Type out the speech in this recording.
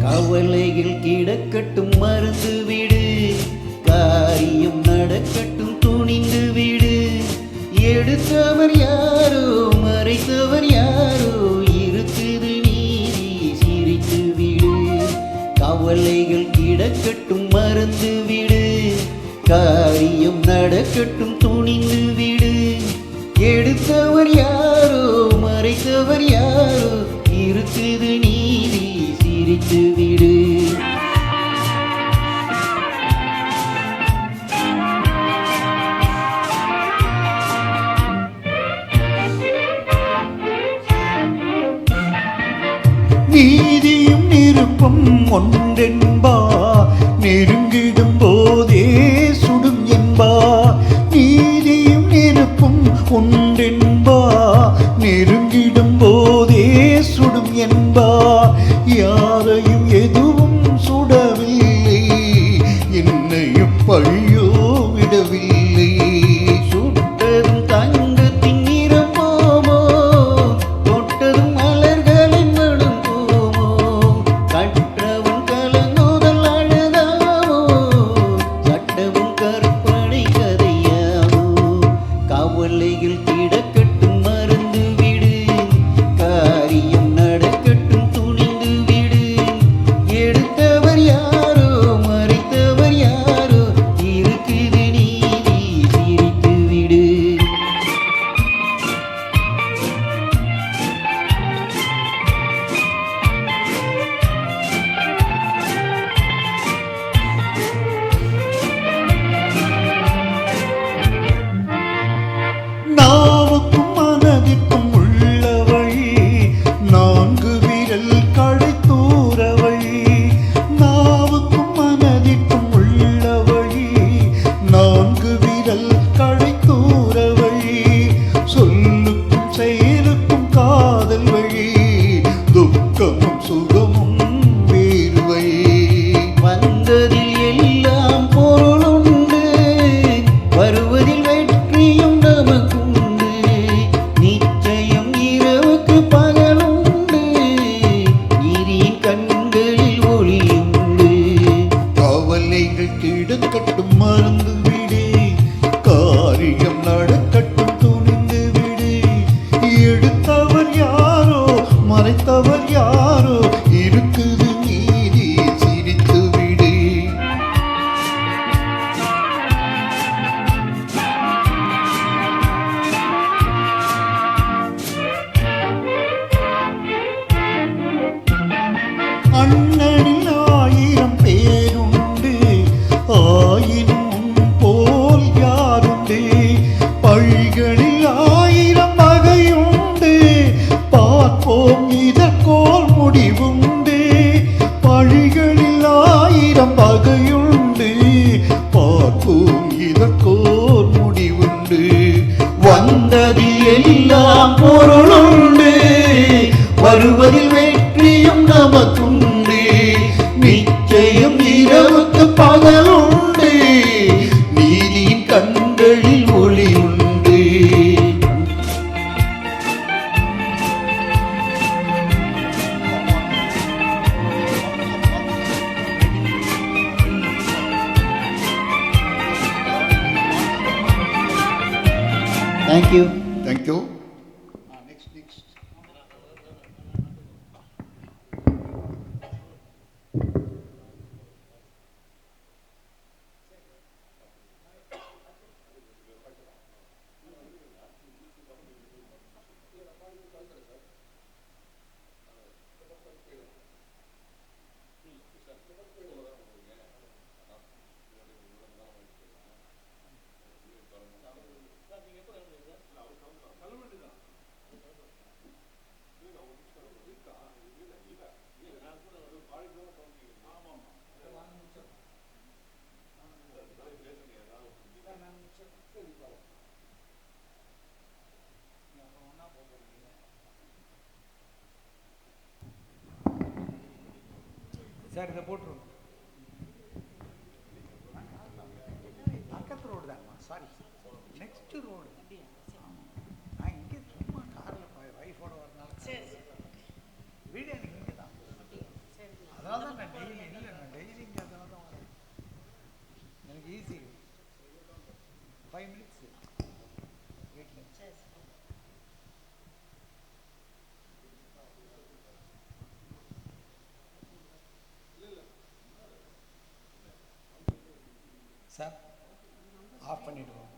கவலையில் கிடக்கட்டும் மருந்து விடு, காரியம் நடக்கட்டும் துணிந்து விடு. எடுத்தவர் யாரோ மறைத்தவர் யாரோ, இருக்குது நீதி சிரித்து விடு. கவலைகள் கிடக்கட்டும் மருந்து விடு, காரியம் நடக்கட்டும் துணிந்து விடு. எடுத்தவர் யாரோ மறைத்தவர் யாரோ, இருக்குது நீதி சிரித்து விடு. நீதியும் நிருப்பம் ஒன்றென்பா, நெருங்கிடும் போதே சுடும் என்பா. நீதியும் நெருப்பும் ஒன்றென்பா, நெருங்கிடும் போதே சுடும் என்பா. யாரையும் எதுவும் சுடவில்லை, என்னையும் பழியோ விடவில்லை. சுட்டதும் தங்கத்தின் நிறமோமோ, தொட்டதும் மலர்களின் மனம் போமோ. கற்றவும் கலங்குதல் அழகாமோ, சட்டவும் கற்பனை கதையாமோ. கவலைகள் கிடக்கட்டும் மருந்து விடு, காரியம் நடக்கட்டும் துணிந்து விடு. எடுத்தவர் யாரோ மறைத்தவர் யாரோ, இருக்குது நீதி சிரித்து விடு. நாவுக்கும் மனதிற்கும் உள்ள வழி, நான்கு விரல் கடைத்தூர வழி. நாவுக்கும் மனதிற்கும் உள்ள வழி, நான்கு விரல் கடைத்தூர வழி. சொல்லுக்கும் செயலுக்கும் காதல் வழி, துக்கமும் சுகமும் வேறு வழி. வந்ததில் எல்லாம் பொருளுண்டு, வருவதில் வெற்றியும் நமக்குண்டு. நிச்சயம் இரவுக்கு பகலுண்டு, நீதியின் கண்களில் ஒளியுண்டு. கவலைகள் கிடக்கட்டும் மறந்து விடு, காரியம் நடக்கட்டும் துணிந்து விடு. எடுத்தவர் யாரோ மறைத்தவர் யாரோ, இருக்குது நீதி சிரித்து விடு. அண்ணனில் 1000 பேருண்டு, ஆயினும் உன் போல் யாருண்டு. பழிகளில் 1000 வகையுண்டு, பார்ப்போம் இதற்கோர் முடிவுண்டு. பழிகளில் 1000 வகையுண்டு, பார்ப்போம் இதற்கோர் முடிவுண்டு. வந்ததில் எல்லாம் பொருளுண்டு, வருவதில் வெற்றியும் நமக்குண்டு. நிச்சயம் இரவுக்கு பகலுண்டு, நீதியின் கண்களில் ஒளியுண்டு. தேங்க்யூ. தேங்க்யூ. சார் இதை போட்டுருவோம். பக்கத்து ரோடு தான், சாரி நெக்ஸ்ட் ரோடு. அதனால தான் நான் டெய்லி இல்லை, நான் டெய்லி இங்கே அதனால தான் வரேன். எனக்கு ஈஸி. 5 minutes வீட்டில். சார் ஆஃப் பண்ணிவிடுவோம்.